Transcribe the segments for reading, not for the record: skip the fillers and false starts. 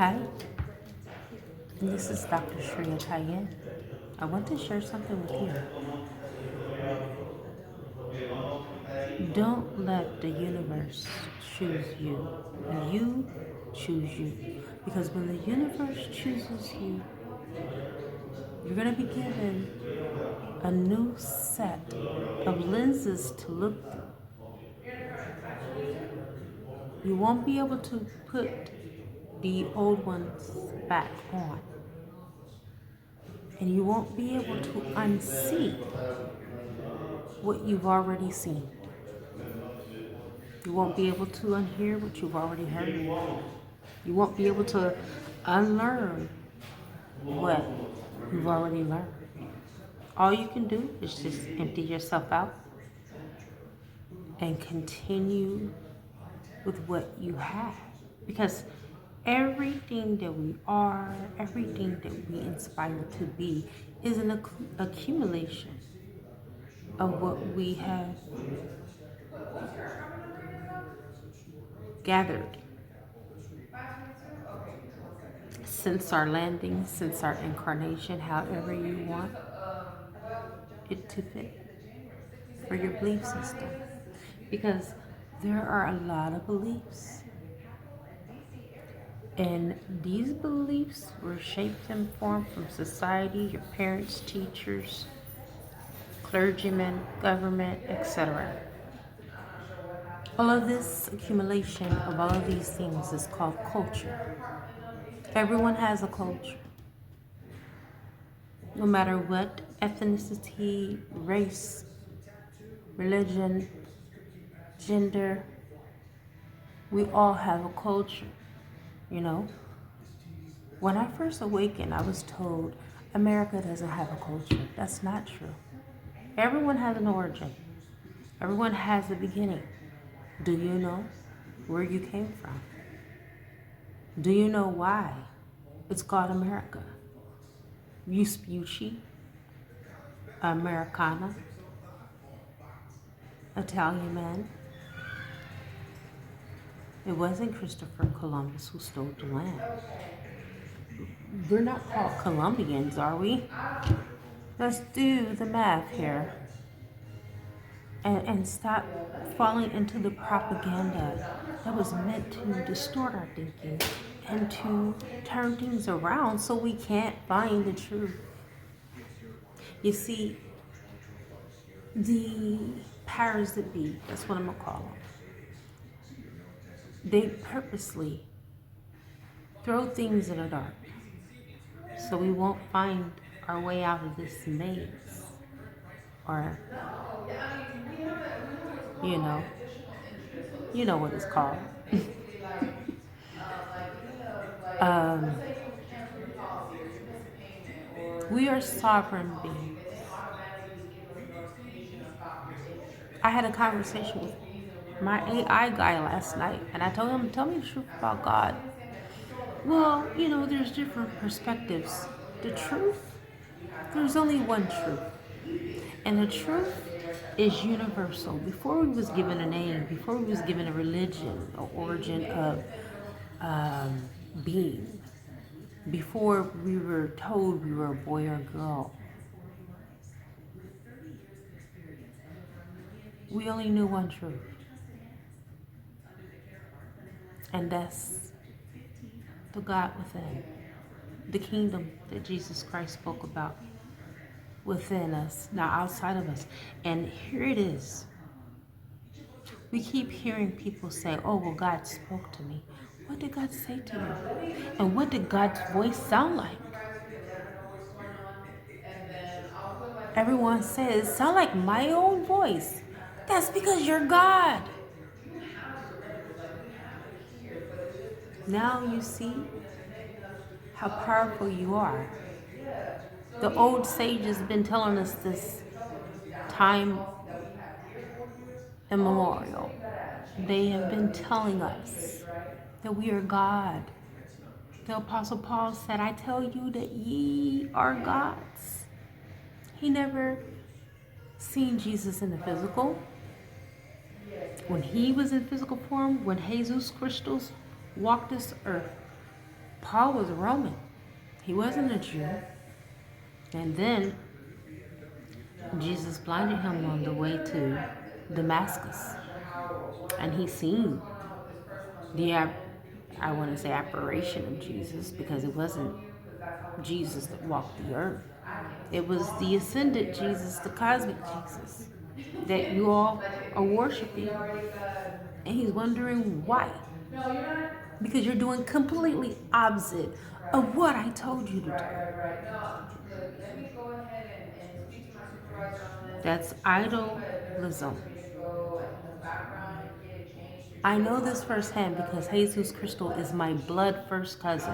Hi, and this is Dr. Shreya Tayyen. I want to share something with you. Don't let the universe choose you. You choose you. Because when the universe chooses you, you're going to be given a new set of lenses to look through. You won't be able to put the old ones back on. And you won't be able to unsee what you've already seen. You won't be able to unhear what you've already heard. You won't be able to unlearn what you've already learned. All you can do is just empty yourself out and continue with what you have. Because everything that we are, everything that we inspire to be is an accumulation of what we have gathered since our landing, since our incarnation, however you want it to fit for your belief system. Because there are a lot of beliefs. And these beliefs were shaped and formed from society, your parents, teachers, clergymen, government, etc. All of this accumulation of all of these things is called culture. Everyone has a culture. No matter what ethnicity, race, religion, gender, we all have a culture, you know? When I first awakened, I was told America doesn't have a culture. That's not true. Everyone has an origin. Everyone has a beginning. Do you know where you came from? Do you know why it's called America? Vespucci, Americana, Italian man. It wasn't Christopher Columbus who stole the land. We're not called Colombians, are we? Let's do the math here and stop falling into the propaganda that was meant to distort our thinking and to turn things around so we can't find the truth. You see, the powers that be, that's what I'm going to call them, they purposely throw things in the dark so we won't find our way out of this maze. Or, you know, you know what it's called. um, we are sovereign beings. I had a conversation with my AI guy last night, and I told him, tell me the truth about God. Well, you know, there's different perspectives. The truth, there's only one truth. And the truth is universal. Before we was given a name, before we was given a religion, an origin of being, before we were told we were a boy or girl, we only knew one truth. And that's the God within, the kingdom that Jesus Christ spoke about within us, not outside of us. And here it is. We keep hearing people say, oh, well, God spoke to me. What did God say to you? And what did God's voice sound like? Everyone says, sound like my own voice. That's because you're God. Now you see how powerful you are. The old sages have been telling us this time immemorial. They have been telling us that we are God. The Apostle Paul said, I tell you that ye are gods. He never seen Jesus in the physical. When he was in physical form, when Jesus Christus walked this earth, Paul was a Roman. He wasn't a Jew. And then Jesus blinded him on the way to Damascus. And he seen the, I want to say apparition of Jesus, because it wasn't Jesus that walked the earth. It was the ascended Jesus, the cosmic Jesus that you all are worshiping. And he's wondering why. Because you're doing completely opposite of what I told you to do. Let me go ahead and speak to my supervisor on this. That's idolism. I know this firsthand because Jesus Crystal is my blood first cousin.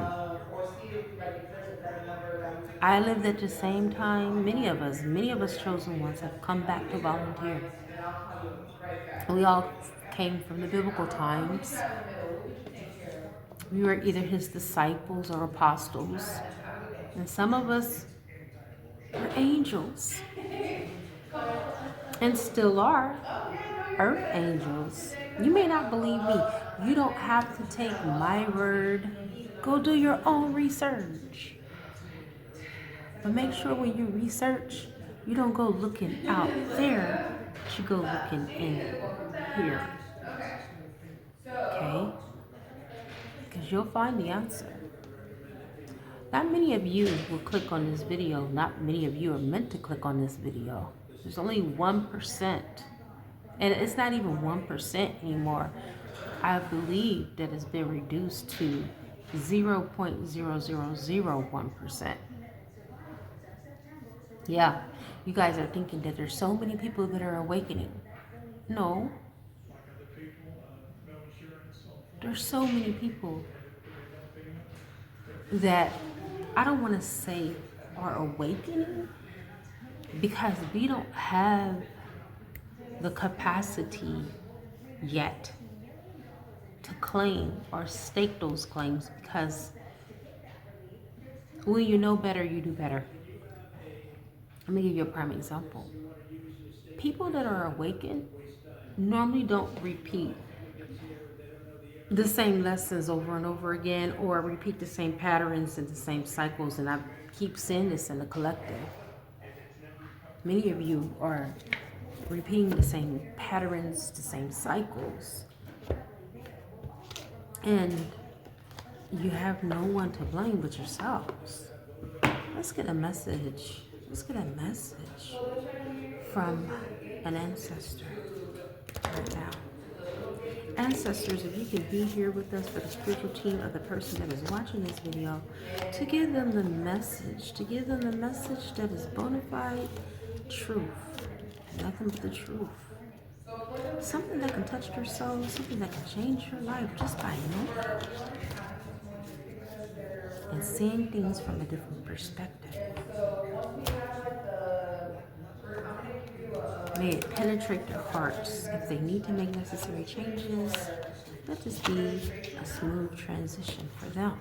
I lived at the same time. Many of us chosen ones have come back to volunteer. We all came from the biblical times. We were either his disciples or apostles. And some of us were angels. And still are earth angels. You may not believe me. You don't have to take my word. Go do your own research. But make sure when you research, you don't go looking out there, but you go looking in here. Okay? Because you'll find the answer. Not many of you will click on this video. Not many of you are meant to click on this video. There's only 1%. And it's not even 1% anymore. I believe that it's been reduced to 0.0001%. Yeah, you guys are thinking that there's so many people that are awakening. No. There's so many people that I don't want to say are awakening, because we don't have the capacity yet to claim or stake those claims, because when you know better, you do better. Let me give you a prime example. People that are awakened normally don't repeat the same lessons over and over again, or repeat the same patterns and the same cycles. And I keep saying this in the collective. Many of you are repeating the same patterns, the same cycles. And you have no one to blame but yourselves. Let's get a message. Let's get a message from an ancestor right now. Ancestors, if you can be here with us for the spiritual team of the person that is watching this video, to give them the message, that is bona fide truth, nothing but the truth. Something that can touch your soul, something that can change your life just by knowing and seeing things from a different perspective. May it penetrate their hearts. If they need to make necessary changes, let this be a smooth transition for them.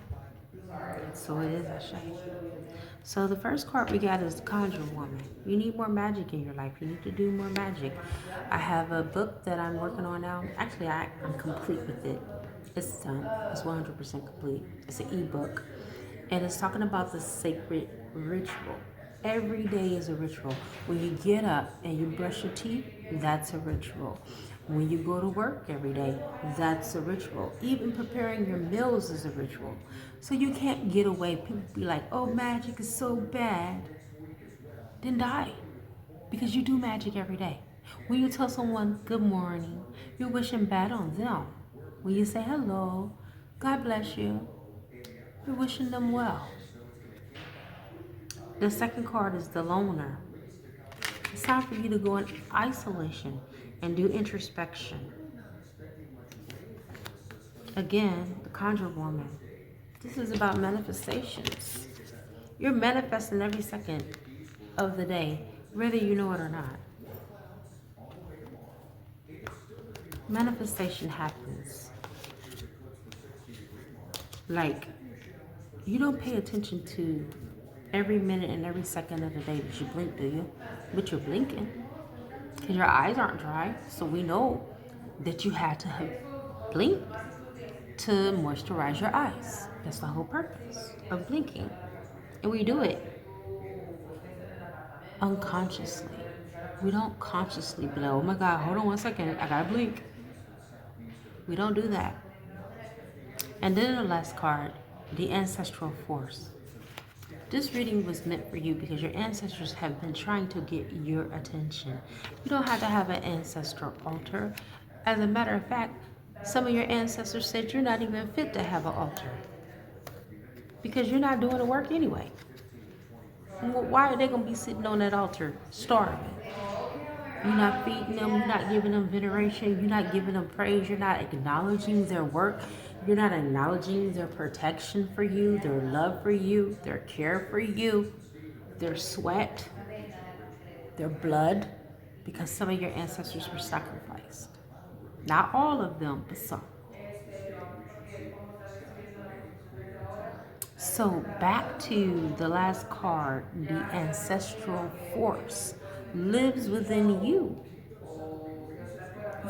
And so it is, Ashe. So the first card we got is the Conjure Woman. You need more magic in your life. You need to do more magic. I have a book that I'm working on now. Actually, I'm complete with it. It's done. It's 100% complete. It's an ebook. And it's talking about the sacred ritual. Every day is a ritual. When you get up and you brush your teeth, that's a ritual. When you go to work every day, that's a ritual. Even preparing your meals is a ritual. So you can't get away. People be like, oh, magic is so bad. Then die. Because you do magic every day. When you tell someone good morning, you're wishing bad on them. When you say hello, God bless you, you're wishing them well. The second card is the Loner. It's time for you to go in isolation and do introspection. Again, the Conjure Woman. This is about manifestations. You're manifesting every second of the day, whether you know it or not. Manifestation happens. Like, you don't pay attention to every minute and every second of the day that you blink, do you? But you're blinking. Because your eyes aren't dry, so we know that you had to have blinked. to moisturize your eyes. That's the whole purpose of blinking. And we do it unconsciously. We don't consciously be like, oh my God, hold on 1 second, I gotta blink. We don't do that. And then the last card, the ancestral force. This reading was meant for you because your ancestors have been trying to get your attention. You don't have to have an ancestral altar. As a matter of fact, some of your ancestors said you're not even fit to have an altar because you're not doing the work anyway. Why are they going to be sitting on that altar starving? You're not feeding them, you're not giving them veneration, you're not giving them praise, you're not acknowledging their work, you're not acknowledging their protection for you, their love for you, their care for you, their sweat, their blood, because some of your ancestors were sacrificed. Not all of them, but some. So back to the last card, the ancestral force lives within you.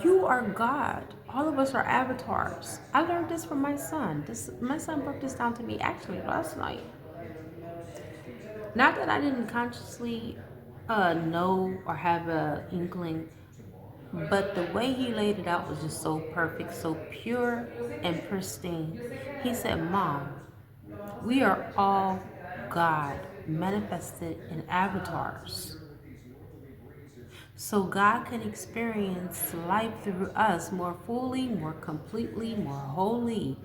You are God. All of us are avatars. I learned this from my son. My son broke this down to me actually last night. Not that I didn't consciously know or have a inkling, but the way he laid it out was just so perfect, so pure and pristine. He said, Mom, we are all God manifested in avatars. So God can experience life through us more fully, more completely, more wholly.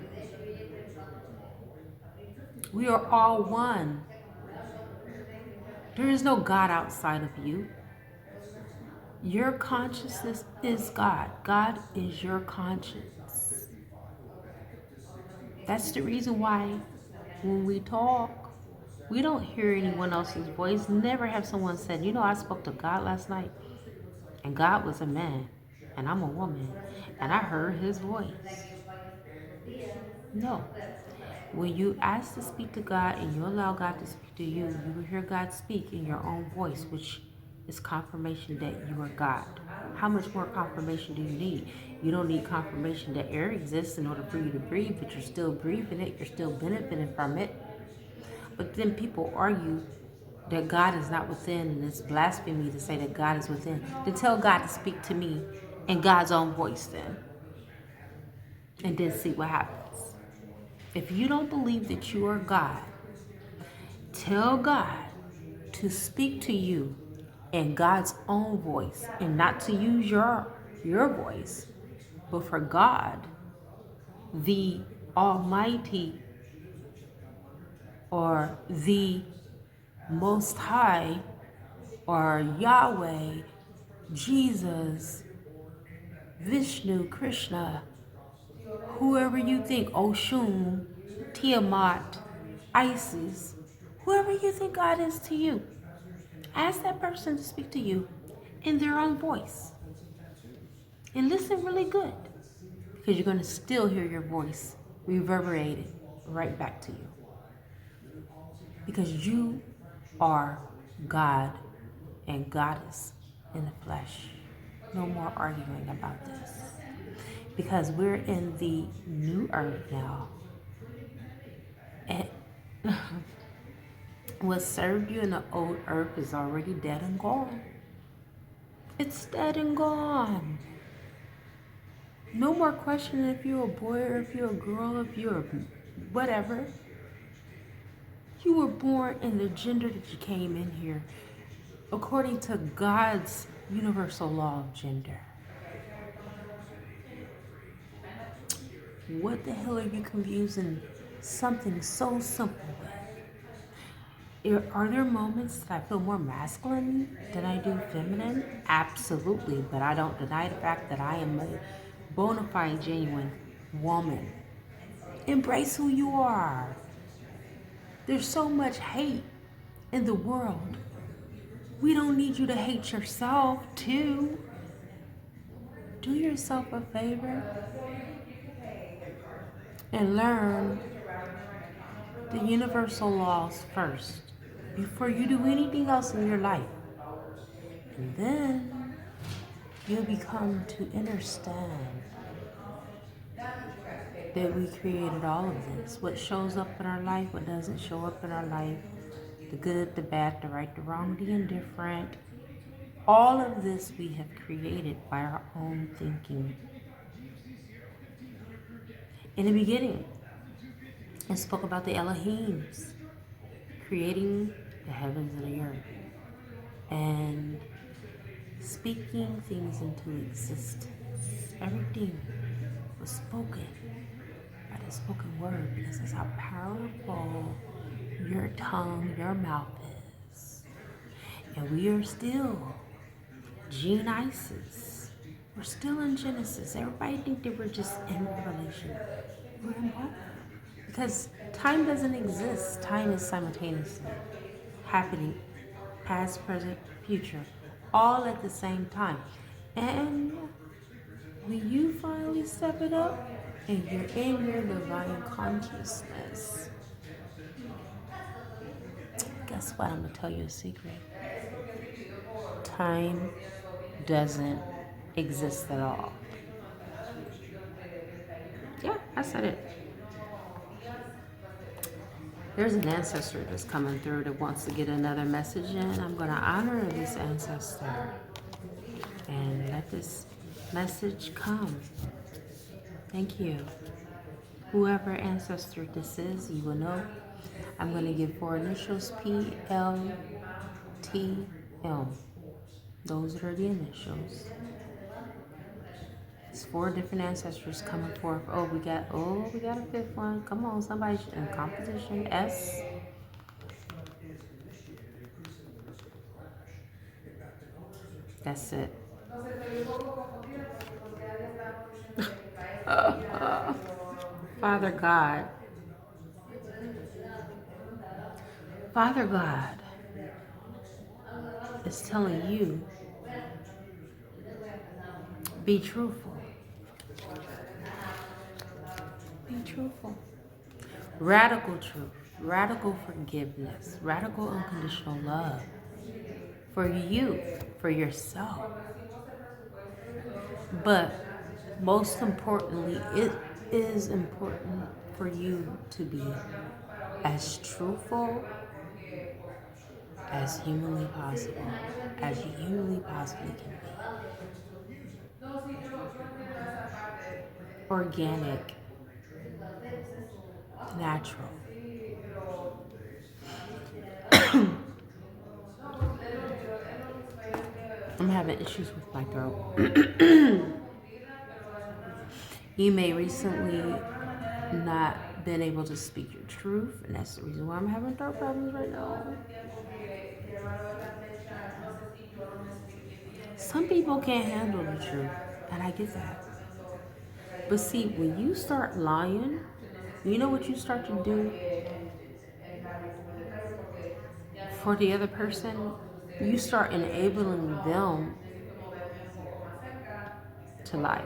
We are all one. There is no God outside of you. Your consciousness is God. God is your conscience. That's the reason why when we talk, we don't hear anyone else's voice. Never have someone said, you know, I spoke to God last night, and God was a man, and I'm a woman, and I heard his voice. No. When you ask to speak to God and you allow God to speak to you, you will hear God speak in your own voice, which is confirmation that you are God. How much more confirmation do you need? You don't need confirmation that air exists in order for you to breathe, but you're still breathing it, you're still benefiting from it. But then people argue that God is not within, and it's blasphemy to say that God is within. Then tell God to speak to me in God's own voice then, and then see what happens. If you don't believe that you are God, tell God to speak to you in God's own voice and not to use your voice, but for God, the Almighty or the Most High or Yahweh, Jesus, Vishnu, Krishna, whoever you think, Oshun, Tiamat, Isis, whoever you think God is to you. Ask that person to speak to you in their own voice. And listen really good, because you're going to still hear your voice reverberated right back to you. Because you are God and Goddess in the flesh. No more arguing about this. Because we're in the new earth now. And what served you in the old earth is already dead and gone. It's dead and gone. No more questioning if you're a boy or if you're a girl, if you're a whatever. You were born in the gender that you came in here according to God's universal law of gender. What the hell are you confusing something so simple with? Are there moments that I feel more masculine than I do feminine? Absolutely, but I don't deny the fact that I am a bona fide, genuine woman. Embrace who you are. There's so much hate in the world. We don't need you to hate yourself, too. Do yourself a favor and learn the universal laws first before you do anything else in your life. And then you'll become to understand that we created all of this. What shows up in our life, what doesn't show up in our life, the good, the bad, the right, the wrong, the indifferent. All of this we have created by our own thinking. In the beginning, it spoke about the Elohims creating the heavens and the earth and speaking things into existence. Everything was spoken by the spoken word because that's how powerful your tongue, your mouth is. And we are still Genesis. We're still in Genesis. Everybody think that we're just in Revelation. We're in both. Because time doesn't exist. Time is simultaneously happening, past, present, future, all at the same time. And when you finally step it up and you're in your divine consciousness, guess what? I'm going to tell you a secret. Time doesn't exist at all. Yeah, I said it. There's an ancestor that's coming through that wants to get another message in. I'm going to honor this ancestor and let this message come. Thank you. Whoever ancestor this is, you will know. I'm going to give four initials, PLTM. Those are the initials. It's four different ancestors coming forth. We got a fifth one. Come on, somebody in composition. S. That's it. Father God. Father God is telling you, be truthful. Be truthful. Radical truth, radical forgiveness, radical unconditional love for you, for yourself. But most importantly, it is important for you to be as truthful as humanly possible, as you humanly possibly can be. Organic, natural. I'm having issues with my throat. You may recently not been able to speak your truth, and that's the reason why I'm having throat problems right now. Some people can't handle the truth, and I get that. But see, when you start lying, you know what you start to do for the other person? You start enabling them to lie.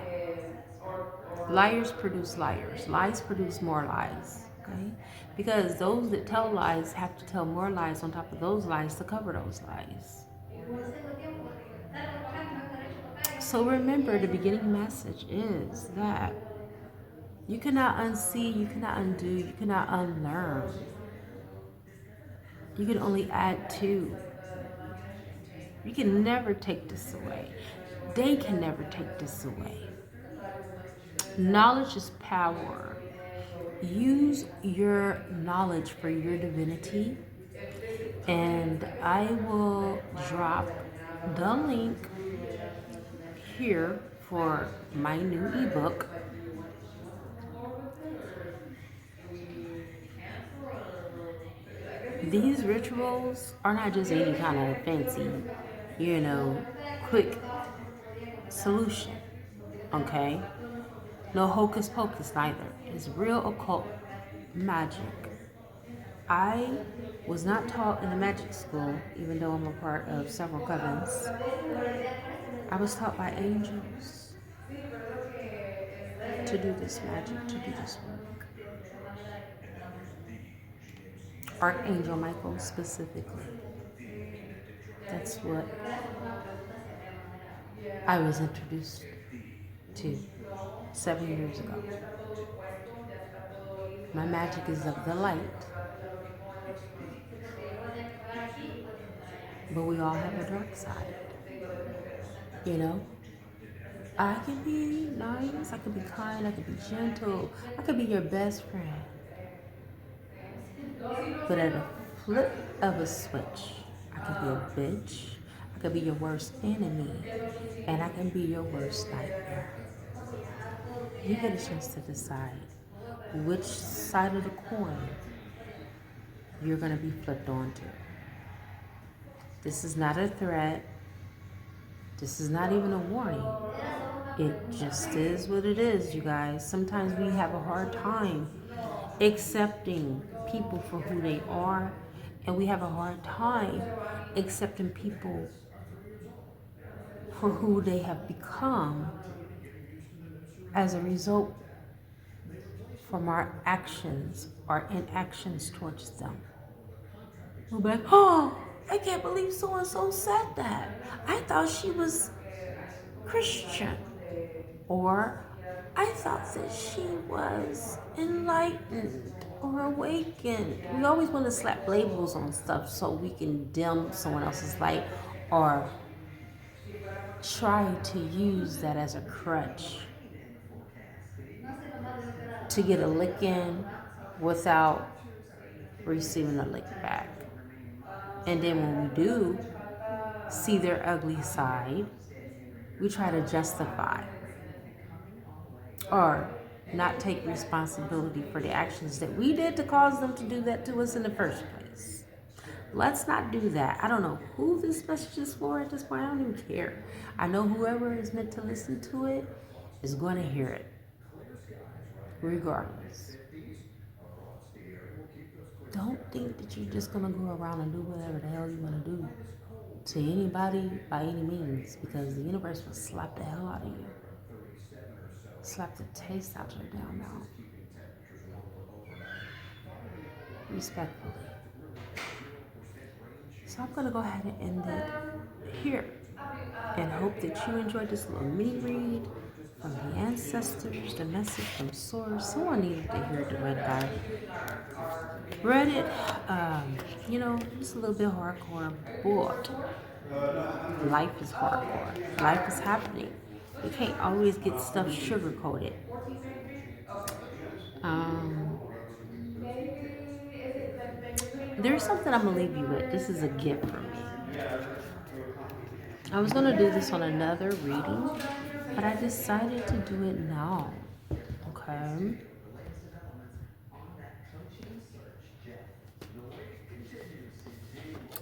Liars produce liars. Lies produce more lies. Okay? Because those that tell lies have to tell more lies on top of those lies to cover those lies. So remember, the beginning message is that you cannot unsee, you cannot undo, you cannot unlearn. You can only add to. You can never take this away. They can never take this away. Knowledge is power. Use your knowledge for your divinity. And I will drop the link here for my new ebook. These rituals are not just any kind of fancy, quick solution. Okay? No hocus pocus neither. It's real occult magic. I was not taught in a magic school, even though I'm a part of several covens. I was taught by angels to do this magic, to do this work. Archangel Michael specifically. That's what I was introduced to 7 years ago. My magic is of the light, but we all have a dark side. You know, I can be nice, I can be kind, I can be gentle, I can be your best friend. But at a flip of a switch, I can be a bitch, I can be your worst enemy, and I can be your worst nightmare. You get a chance to decide which side of the coin you're going to be flipped onto. This is not a threat. This is not even a warning. It just is what it is, you guys. Sometimes we have a hard time accepting people for who they are, and we have a hard time accepting people for who they have become as a result from our actions or inactions towards them. We'll be like, oh, I can't believe so and so said that. I thought she was Christian. Or I thought that she was enlightened or awakened. We always want to slap labels on stuff so we can dim someone else's light or try to use that as a crutch to get a lick in without receiving a lick back. And then when we do see their ugly side, we try to justify or not take responsibility for the actions that we did to cause them to do that to us in the first place. Let's not do that. I don't know who this message is for at this point. I don't even care. I know whoever is meant to listen to it is going to hear it, regardless. Don't think that you're just going to go around and do whatever the hell you want to do to anybody by any means, because the universe will slap the hell out of you. Slap the taste out your damn mouth. Respectfully. So I'm going to go ahead and end it here and hope that you enjoyed this little mini read from the ancestors, the message from source. Someone needed to hear the red guy. Read it, it's a little bit hardcore, but life is hardcore. Life is happening. You can't always get stuff sugar-coated. There's something I'm going to leave you with. This is a gift from me. I was going to do this on another reading, but I decided to do it now. Okay?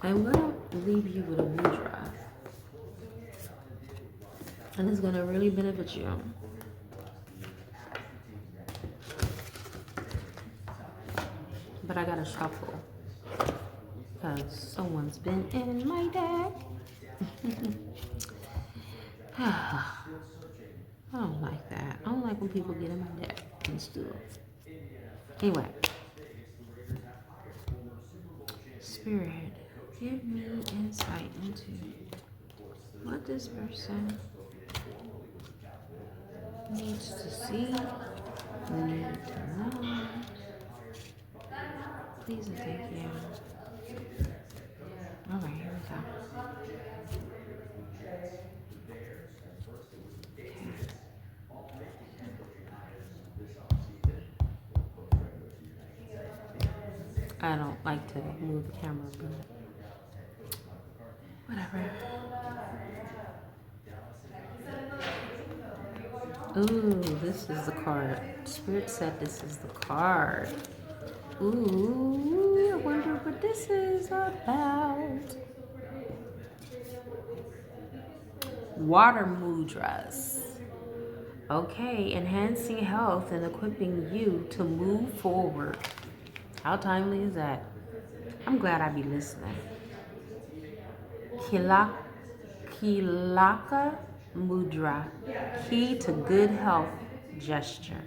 I'm going to leave you with a mudra. And it's going to really benefit you. But I got to shuffle, because someone's been in my deck. I don't like that. I don't like when people get in my deck and steal. Anyway. Spirit, give me insight into what this person needs to see, need to know. Please and thank you. All right, here we go. I don't like to move the camera, but whatever. Ooh, this is the card. Spirit said this is the card. Ooh, I wonder what this is about. Water mudras. Okay, enhancing health and equipping you to move forward. How timely is that? I'm glad I be listening. Kilaka mudra, key to good health gesture.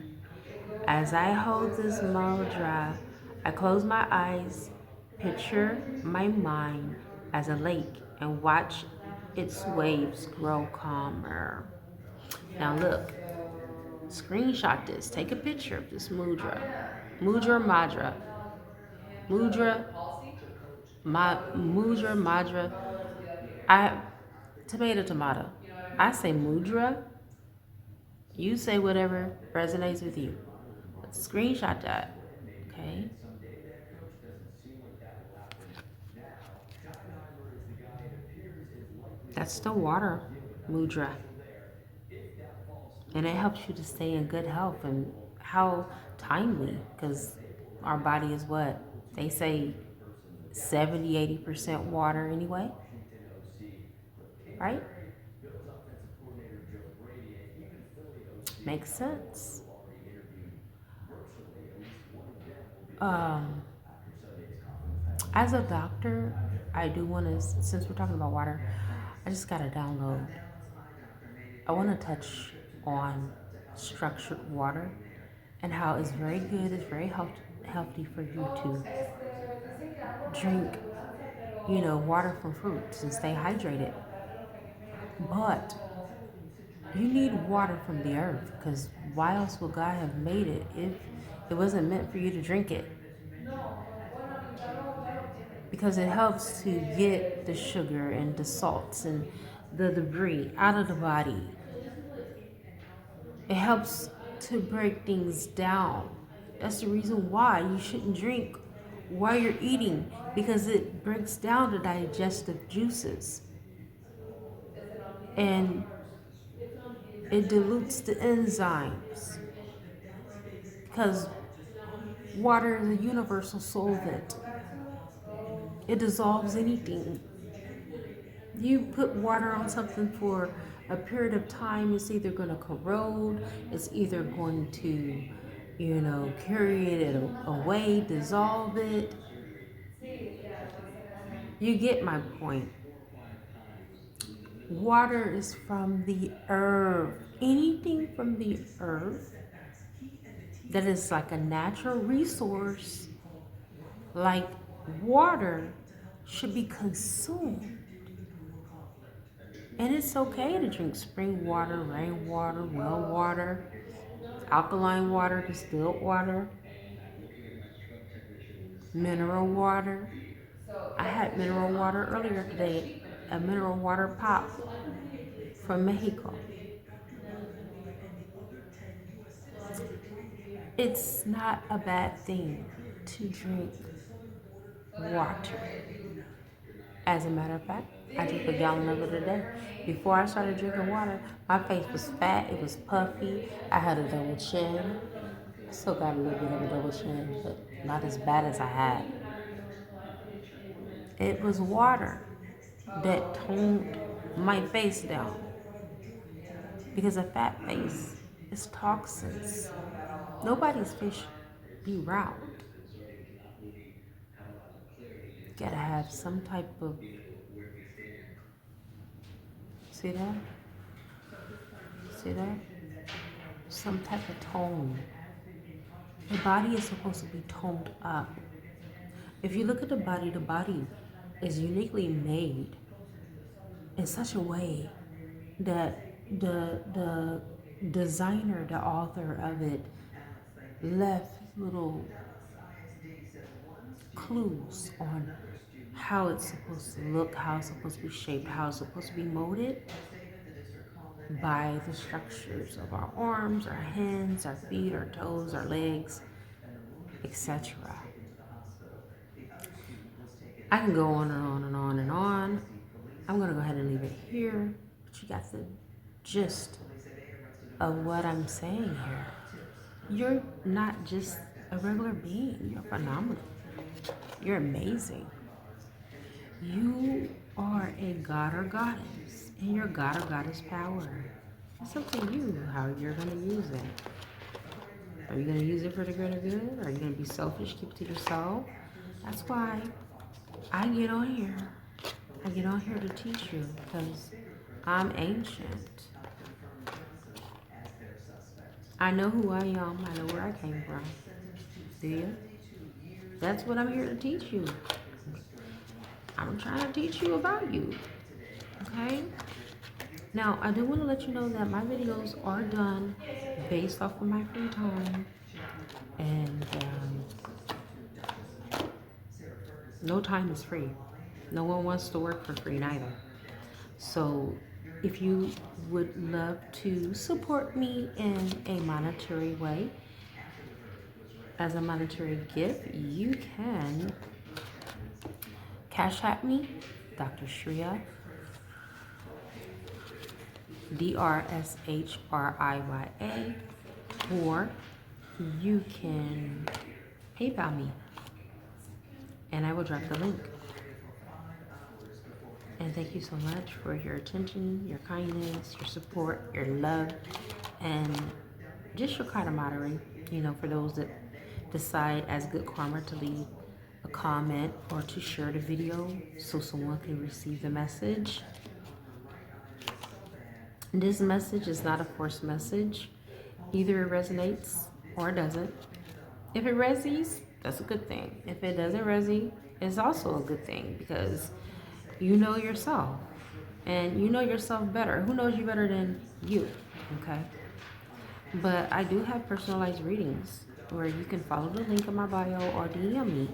As I hold this mudra, I close my eyes, picture my mind as a lake, and watch its waves grow calmer. Now look, Screenshot this. Take a picture of this mudra. Mudra Madra. Mudra Mudra Madra. I tomato. I say mudra. You say whatever resonates with you. But screenshot that. Okay. That's the water mudra. And it helps you to stay in good health. And how timely, because our body is what? They say 70-80% water anyway, right? Makes sense. Um, as a doctor, I do want to, since we're talking about water, I just got to download. I want to touch on structured water and how it's very good, it's very healthy for you to drink, water from fruits and stay hydrated. But you need water from the earth because why else would God have made it if it wasn't meant for you to drink it? Because it helps to get the sugar and the salts and the debris out of the body. It helps to break things down. That's the reason why you shouldn't drink while you're eating, because it breaks down the digestive juices and it dilutes the enzymes, because water is a universal solvent. It dissolves anything. You put water on something for a period of time, it's either going to corrode, it's either going to, carry it away, dissolve it. You get my point. Water is from the earth. Anything from the earth that is like a natural resource, like water, should be consumed. And it's okay to drink spring water, rainwater, well water, alkaline water, distilled water, mineral water. I had mineral water earlier today, a mineral water pop from Mexico. It's not a bad thing to drink water. As a matter of fact, I drink a gallon of it a day. Before I started drinking water, my face was fat, it was puffy, I had a double chin. Still got a little bit of a double chin, but not as bad as I had. It was water that toned my face down, because a fat face is toxins. Nobody's face should be round. Gotta have some type of, see that? See that? Some type of tone. The body is supposed to be toned up. If you look at the body is uniquely made in such a way that the designer, the author of it, left little clues on how it's supposed to look, how it's supposed to be shaped, how it's supposed to be molded by the structures of our arms, our hands, our feet, our toes, our legs, etc. I can go on and on and on and on. I'm going to go ahead and leave it here, but you got the gist of what I'm saying here. You're not just a regular being, you're phenomenal. You're amazing. You are a god or goddess, and your god or goddess power. It's up to you how you're going to use it. Are you going to use it for the greater good? Are you going to be selfish, keep it to yourself? That's why I get on here. I get on here to teach you, because I'm ancient. I know who I am. I know where I came from. Do you? That's what I'm here to teach you. I'm trying to teach you about you. Okay? Now, I do want to let you know that my videos are done based off of my free time, and no time is free. No one wants to work for free neither. So if you would love to support me in a monetary way, as a monetary gift, you can cash at me, Dr. Shriya, DRSHRIYA, or you can PayPal me, and I will drop the link. And thank you so much for your attention, your kindness, your support, your love, and just your camaraderie. You know, for those that decide as good karma to leave a comment or to share the video so someone can receive the message. This message is not a forced message. Either it resonates or it doesn't. If it resonates, that's a good thing. If it doesn't resonate, it's also a good thing, because you know yourself and you know yourself better. Who knows you better than you? Okay. But I do have personalized readings where you can follow the link in my bio or DM me,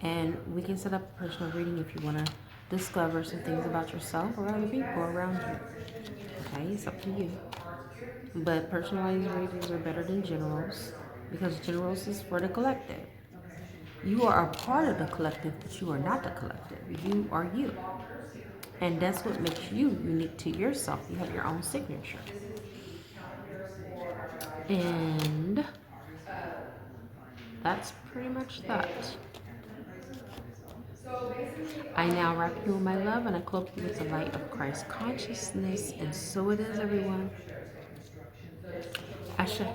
and we can set up a personal reading if you want to discover some things about yourself or other people around you. Okay, it's up to you. But personalized readings are better than generals, because generals is for the collective. You are a part of the collective, but you are not the collective. You are you. And that's what makes you unique to yourself. You have your own signature. And that's pretty much that. I now wrap you in my love, and I cloak you with the light of Christ consciousness. And so it is, everyone. Asha.